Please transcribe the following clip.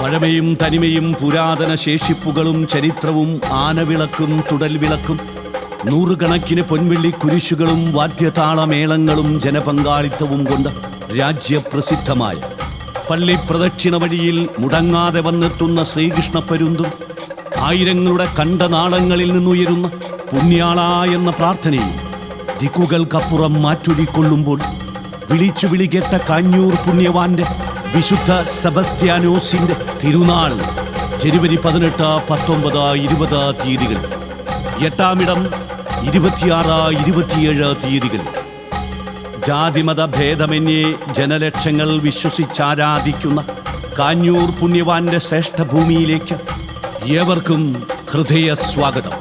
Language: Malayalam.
പഴമയും തനിമയും പുരാതന ശേഷിപ്പുകളും ചരിത്രവും ആനവിളക്കും തുടൽവിളക്കും നൂറുകണക്കിന് പൊൻവെള്ളി കുരിശുകളും വാദ്യതാളമേളങ്ങളും ജനപങ്കാളിത്തവും കൊണ്ട് രാജ്യപ്രസിദ്ധമായ പള്ളി പ്രദക്ഷിണ വഴിയിൽ മുടങ്ങാതെ വന്നെത്തുന്ന ശ്രീകൃഷ്ണ പരുന്തും ആയിരങ്ങളുടെ കണ്ടനാളങ്ങളിൽ നിന്നുയരുന്ന പുണ്യാള എന്ന പ്രാർത്ഥനയും ദിക്കുകൾക്കപ്പുറം മാറ്റൊലിക്കൊള്ളുമ്പോൾ വിളിച്ചു വിളികെട്ട കാഞ്ഞൂർ പുണ്യവാന്റെ വിശുദ്ധ സെബസ്ത്യാനോസിന്റെ തിരുനാൾ ജനുവരി 18, 19, 20 തീയതികളിൽ, 8-ാം ഇടം 26, 27 തീയതികളിൽ ജാതിമത ഭേദമന്യേ ജനലക്ഷങ്ങൾ വിശ്വസിച്ചാരാധിക്കുന്ന കാഞ്ഞൂർ പുണ്യവാന്റെ ശ്രേഷ്ഠഭൂമിയിലേക്ക് ഏവർക്കും ഹൃദയ സ്വാഗതം.